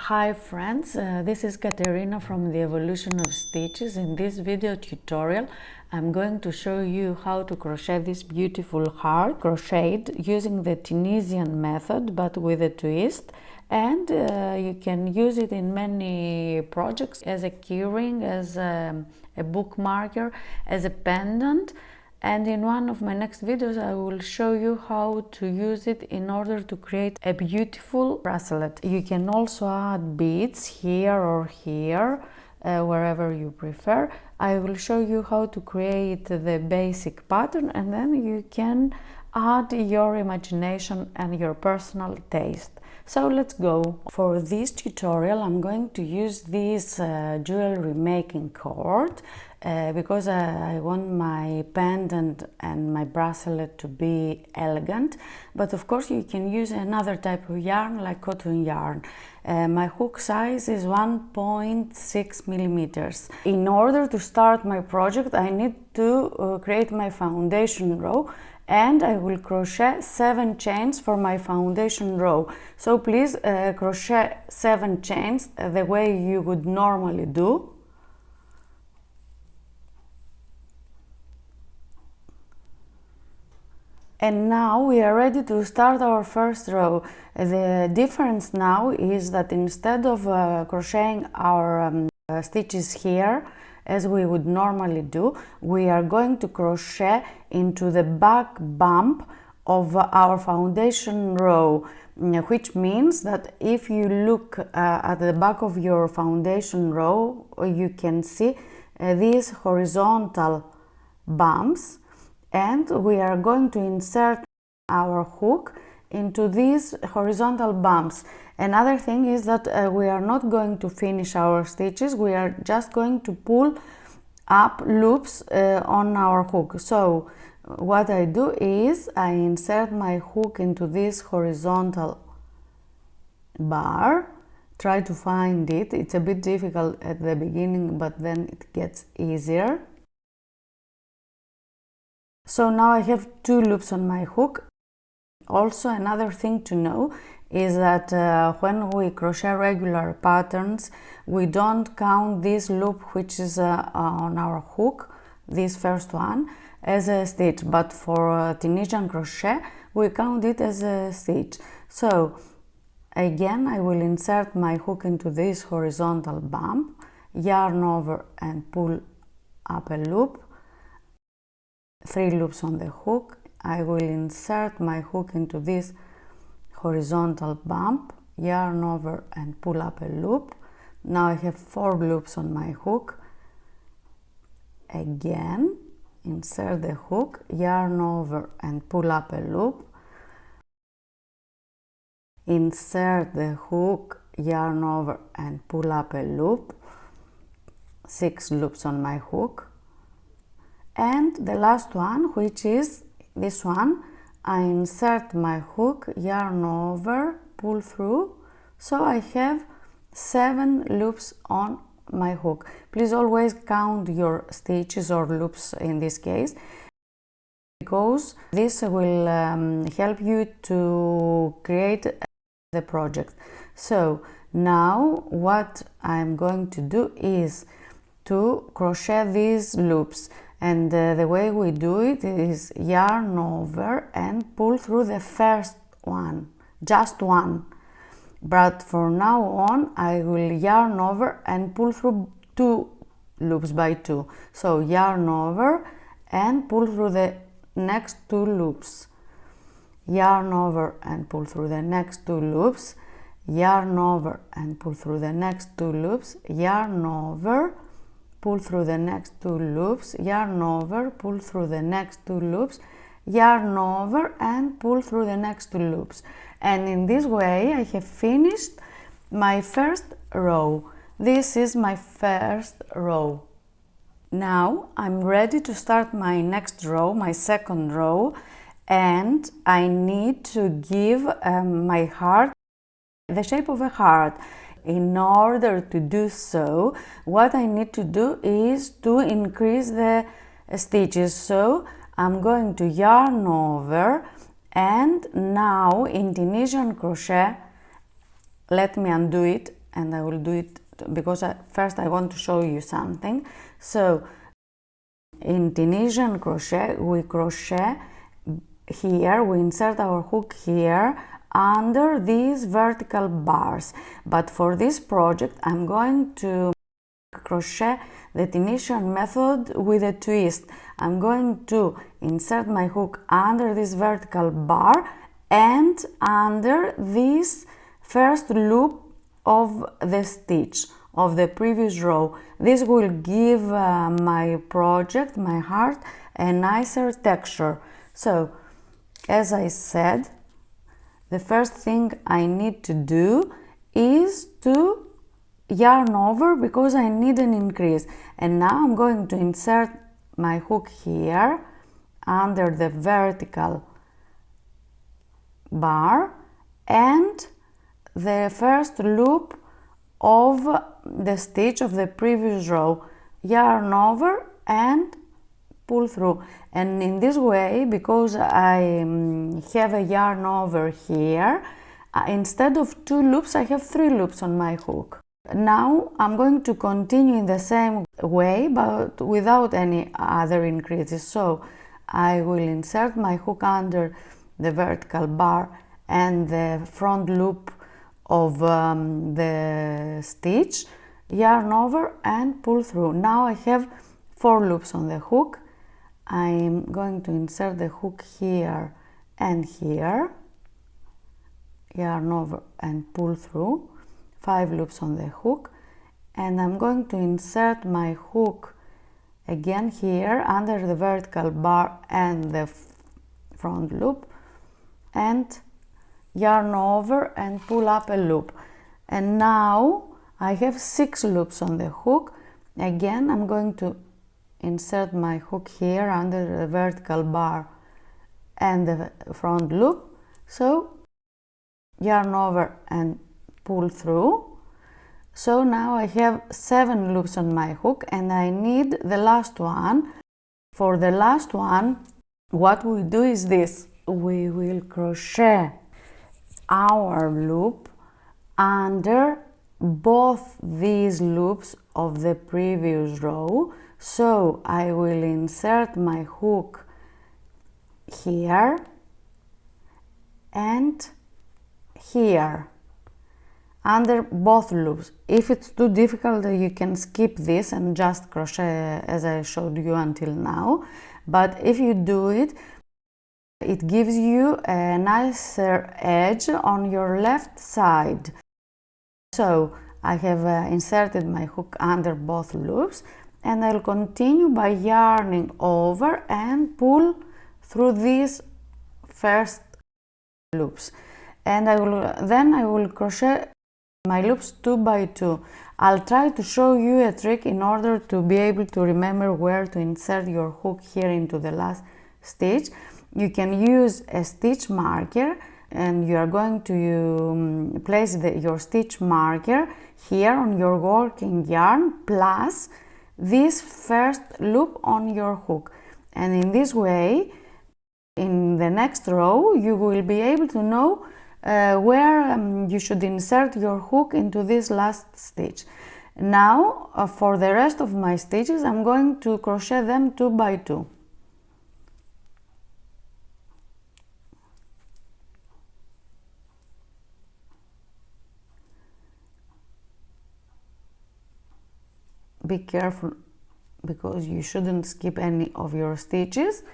Hi friends, this is Katerina from the Evolution of Stitches. In this video tutorial I'm going to show you how to crochet this beautiful heart crocheted using the Tunisian method but with a twist, and you can use it in many projects as a keyring, as a bookmarker, as a pendant. And in one of my next videos I will show you how to use it in order to create a beautiful bracelet. You can also add beads here or here, wherever you prefer. I will show you how to create the basic pattern, and then you can add your imagination and your personal taste. So let's go. For this tutorial I'm going to use this jewelry making cord because I want my pendant and my bracelet to be elegant, but of course you can use another type of yarn like cotton yarn. My hook size is 1.6 millimeters. In order to start my project I need to create my foundation row, and I will crochet 7 chains for my foundation row. So please crochet 7 chains the way you would normally do. And now we are ready to start our first row. The difference now is that instead of crocheting our stitches here as we would normally do, we are going to crochet into the back bump of our foundation row, which means that if you look at the back of your foundation row, you can see these horizontal bumps, and we are going to insert our hook into these horizontal bumps. Another thing is that we are not going to finish our stitches, we are just going to pull up loops on our hook. So what I do is I insert my hook into this horizontal bar. Try to find it, it's a bit difficult at the beginning but then it gets easier. So now I have 2 loops on my hook. Also, another thing to know is that when we crochet regular patterns, we don't count this loop which is on our hook, this first one, as a stitch, but for Tunisian crochet we count it as a stitch. So again I will insert my hook into this horizontal bump, yarn over and pull up a loop, 3 loops on the hook. I will insert my hook into this horizontal bump, yarn over and pull up a loop. Now I have 4 loops on my hook. Again, insert the hook, yarn over and pull up a loop. Insert the hook, yarn over and pull up a loop. 6 loops on my hook. And the last one, which is this one, I insert my hook, yarn over, pull through, so I have 7 loops on my hook. Please always count your stitches or loops in this case, because this will help you to create the project. So now what I'm going to do is to crochet these loops. And the way we do it is yarn over and pull through the first one, just one. But for now on I will yarn over and pull through 2 loops by 2. So yarn over and pull through the next 2 loops. Yarn over and pull through the next 2 loops. Yarn over and pull through the next 2 loops. Yarn over, pull through the next 2 loops, yarn over, pull through the next 2 loops, yarn over and pull through the next 2 loops. And in this way I have finished my first row. This is my first row. Now I'm ready to start my next row, my second row, and I need to give my heart the shape of a heart. In order to do so, what I need to do is to increase the stitches. So I'm going to yarn over, and now in Tunisian crochet, let me undo it. and I will do it because first I want to show you something. So in Tunisian crochet, we crochet here, we insert our hook here under these vertical bars, but for this project I'm going to crochet the Tunisian method with a twist. I'm going to insert my hook under this vertical bar and under this first loop of the stitch of the previous row. This will give my project, my heart, a nicer texture. So as I said, the first thing I need to do is to yarn over because I need an increase. And now I'm going to insert my hook here under the vertical bar and the first loop of the stitch of the previous row, yarn over and pull through. And in this way, because I have a yarn over here, instead of 2 loops I have 3 loops on my hook. Now I'm going to continue in the same way but without any other increases. So I will insert my hook under the vertical bar and the front loop of the stitch, yarn over and pull through. Now I have 4 loops on the hook. I'm going to insert the hook here and here, yarn over and pull through, 5 loops on the hook, and I'm going to insert my hook again here under the vertical bar and the front loop and yarn over and pull up a loop. And now I have 6 loops on the hook. Again, I'm going to insert my hook here under the vertical bar and the front loop. So yarn over and pull through. So now I have 7 loops on my hook and I need the last one. For the last one, what we do is this: we will crochet our loop under both these loops of the previous row. So I will insert my hook here and here under both loops. If it's too difficult, you can skip this and just crochet as I showed you until now. But if you do it, it gives you a nicer edge on your left side. So I have inserted my hook under both loops and I'll continue by yarning over and pull through these first loops. And then I will crochet my loops 2 by 2. I'll try to show you a trick in order to be able to remember where to insert your hook here into the last stitch. You can use a stitch marker and you are going to place your stitch marker here on your working yarn plus this first loop on your hook. And in this way, in the next row, you will be able to know where you should insert your hook into this last stitch. Now for the rest of my stitches, I'm going to crochet them 2 by 2. Be careful because you shouldn't skip any of your stitches.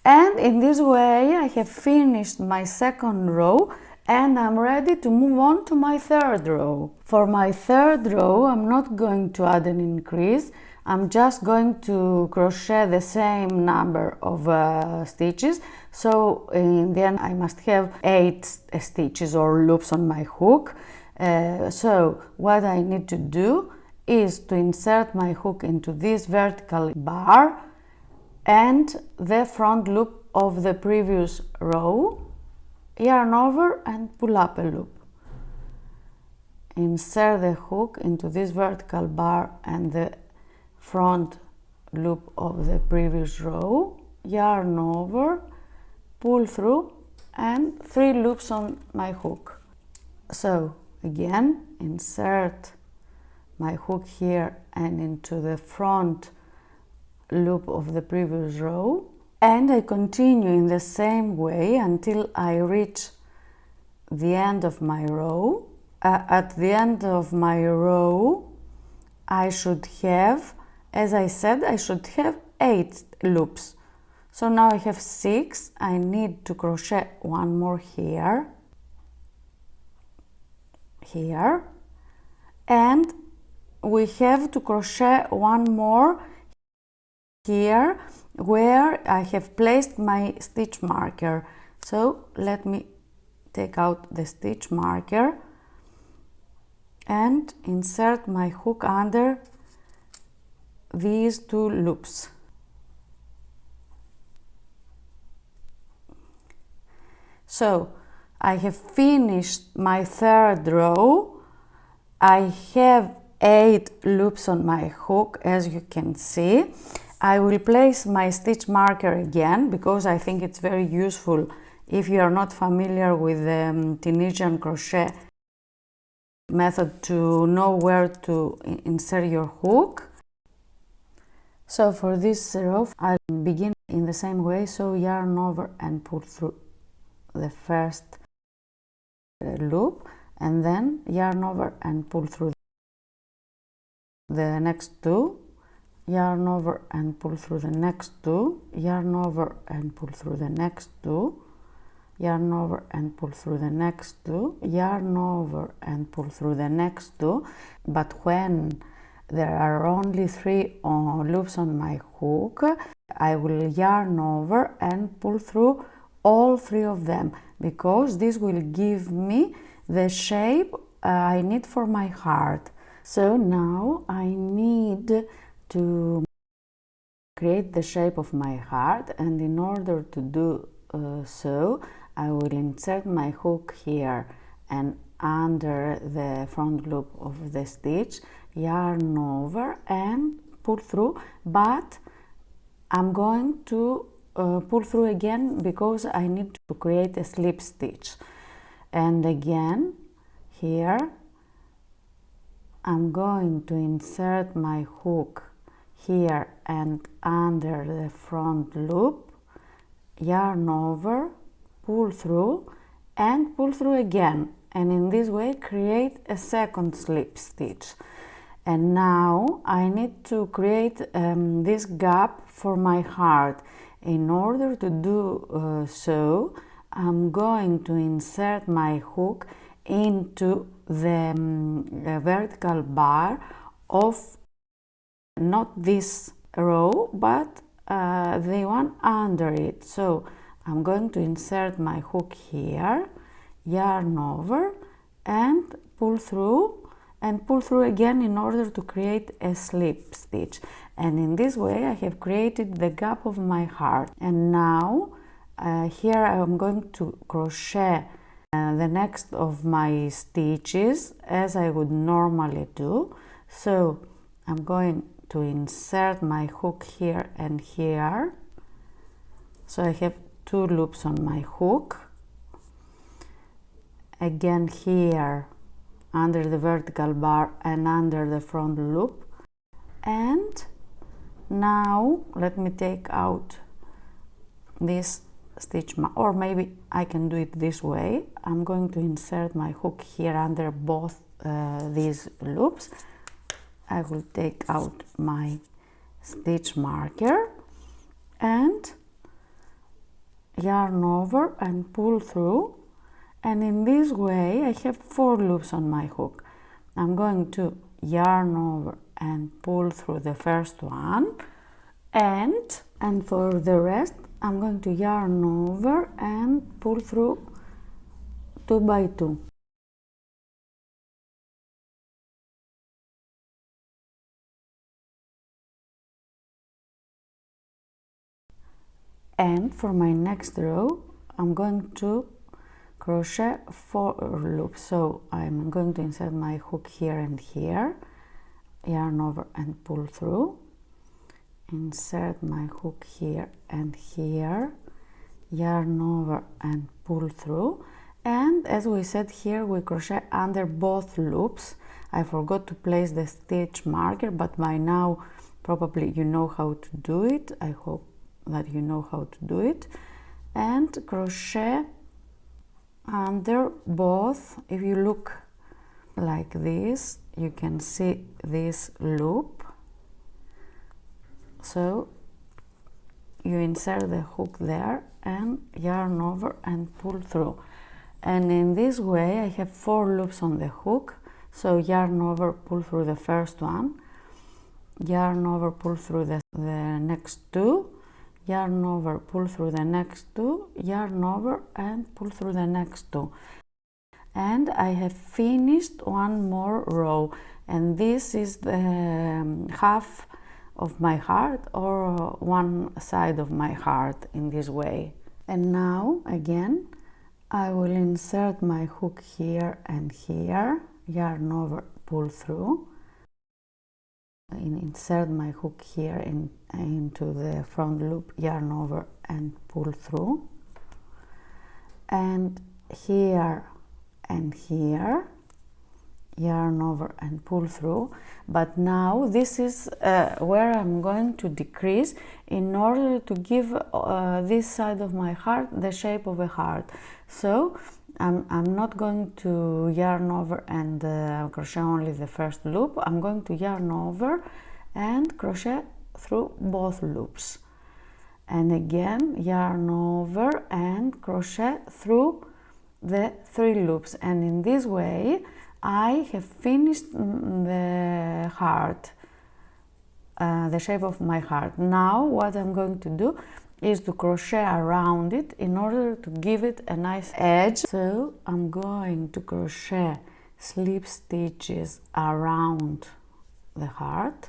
And in this way I have finished my second row and I'm ready to move on to my third row. For my third row, I'm not going to add an increase. I'm just going to crochet the same number of stitches. So in the end I must have 8 stitches or loops on my hook. So what I need to do is to insert my hook into this vertical bar and the front loop of the previous row, yarn over and pull up a loop. Insert the hook into this vertical bar and the front loop of the previous row, yarn over, pull through and 3 loops on my hook. So again insert my hook here and into the front loop of the previous row, and I continue in the same way until I reach the end of my row. At the end of my row I should have, as I said, I should have 8 loops. So now I have 6. I need to crochet one more here, and we have to crochet one more here where I have placed my stitch marker. So let me take out the stitch marker and insert my hook under these 2 loops. So I have finished my 3rd row. I have 8 loops on my hook, as you can see. I will place my stitch marker again because I think it's very useful if you are not familiar with the Tunisian crochet method to know where to insert your hook. So for this row I'll begin in the same way, so yarn over and pull through the first loop, and then yarn over and pull through the next 2, yarn over and pull through the next 2, yarn over and pull through the next 2, yarn over and pull through the next 2, yarn over and pull through the next 2. But when there are only 3 loops on my hook, I will yarn over and pull through all 3 of them, because this will give me the shape I need for my heart. So now I need to create the shape of my heart, and in order to do so, I will insert my hook here and under the front loop of the stitch, yarn over and pull through, but I'm going to pull through again because I need to create a slip stitch. And again here I'm going to insert my hook here and under the front loop, yarn over, pull through and pull through again, and in this way create a second slip stitch. And now I need to create this gap for my heart. In order to do so, I'm going to insert my hook into the vertical bar of not this row but the one under it. So I'm going to insert my hook here, yarn over and pull through again in order to create a slip stitch. And in this way I have created the gap of my heart. And now here I'm going to crochet the next of my stitches as I would normally do. So I'm going to insert my hook here and here. So I have 2 loops on my hook. Again here under the vertical bar and under the front loop. And now let me take out this stitch, or maybe I can do it this way. I'm going to insert my hook here under both these loops. I will take out my stitch marker and yarn over and pull through, and in this way I have 4 loops on my hook. I'm going to yarn over and pull through the first one, and for the rest I'm going to yarn over and pull through 2 by 2. And for my next row I'm going to crochet 4 loops. So I'm going to insert my hook here and here, yarn over and pull through, insert my hook here and here, yarn over and pull through, And as we said here, we crochet under both loops. I forgot to place the stitch marker, but by now probably you know how to do it. I hope that you know how to do it. And crochet under both. If you look like this, you can see this loop. So you insert the hook there and yarn over and pull through. And in this way I have 4 loops on the hook. So yarn over, pull through the first one, yarn over, pull through the next 2, yarn over, pull through the next 2, yarn over and pull through the next 2. And I have finished one more row, and this is the half of my heart, or one side of my heart, in this way. And now again I will insert my hook here and here, yarn over, pull through, and insert my hook here into the front loop, yarn over and pull through, and here and here, yarn over and pull through. But now this is where I'm going to decrease in order to give this side of my heart the shape of a heart. So I'm not going to yarn over and crochet only the first loop. I'm going to yarn over and crochet through both loops, and again yarn over and crochet through the 3 loops, and in this way I have finished the heart, the shape of my heart. Now what I'm going to do is to crochet around it in order to give it a nice edge. So I'm going to crochet slip stitches around the heart,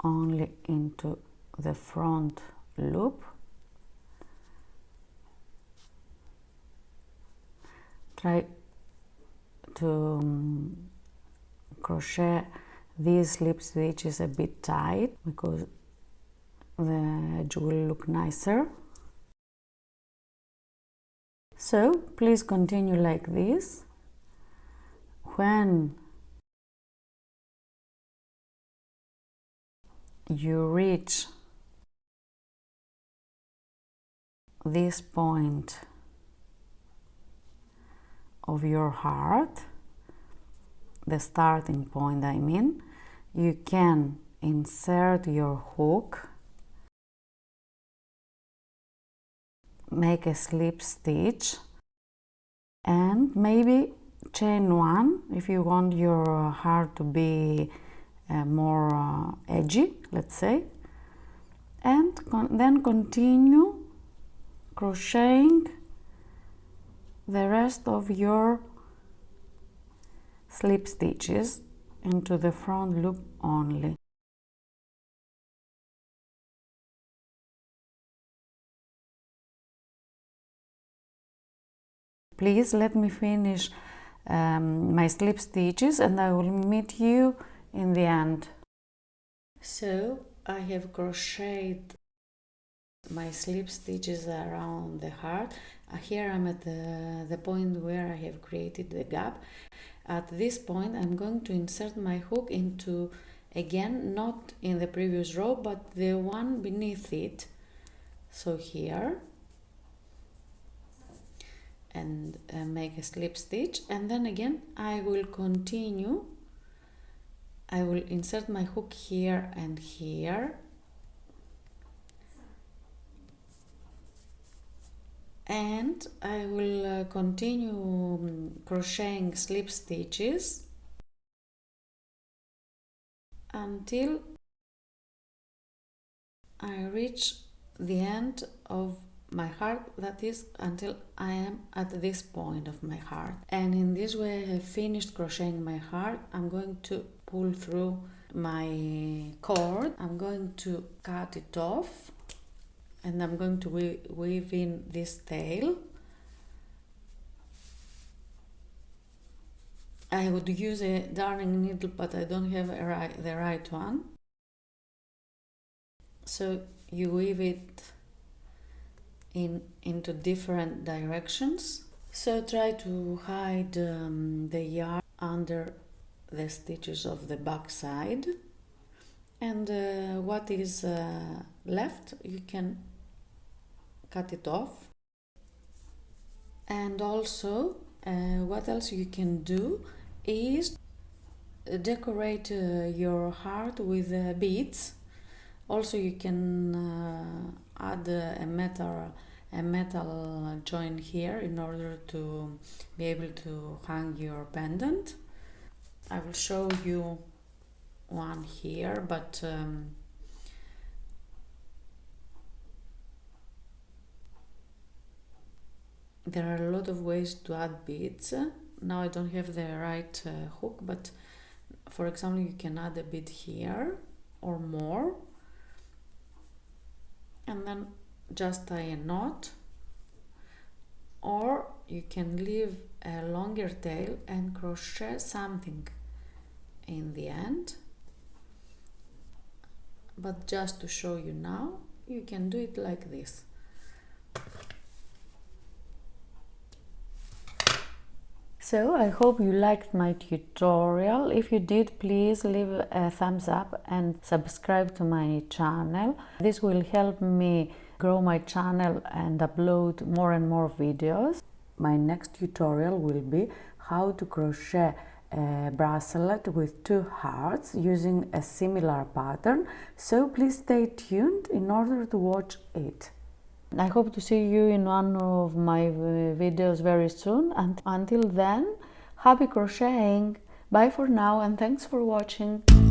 only into the front loop. Try to crochet these slip stitches a bit tight, because the edge will look nicer. So please continue like this. When you reach this point of your heart, the starting point I mean, you can insert your hook, make a slip stitch, and maybe chain 1 if you want your heart to be more edgy, let's say, and then continue crocheting the rest of your slip stitches into the front loop only. Please let me finish my slip stitches and I will meet you in the end. So I have crocheted my slip stitches around the heart. Here I'm at the point where I have created the gap. At this point I'm going to insert my hook into, again, not in the previous row but the one beneath it. So here, and make a slip stitch, and then again I will continue. I will insert my hook here and here, and I will continue crocheting slip stitches until I reach the end of my heart, that is until I am at this point of my heart. And in this way I have finished crocheting my heart. I'm going to pull through my cord, I'm going to cut it off, and I'm going to weave in this tail. I would use a darning needle but I don't have the right one. So you weave it into different directions. So try to hide the yarn under the stitches of the back side, and what is left you can cut it off. And also what else you can do is decorate your heart with beads. Also you can add a metal joint here in order to be able to hang your pendant. I will show you one here, but there are a lot of ways to add beads. Now I don't have the right hook, but for example you can add a bead here or more, and then just tie a knot, or you can leave a longer tail and crochet something in the end. But just to show you now, you can do it like this. So I hope you liked my tutorial. If you did, please leave a thumbs up and subscribe to my channel. This will help me grow my channel and upload more and more videos. My next tutorial will be how to crochet a bracelet with 2 hearts using a similar pattern. So please stay tuned in order to watch it. I hope to see you in one of my videos very soon, and until then, happy crocheting! Bye for now, and thanks for watching!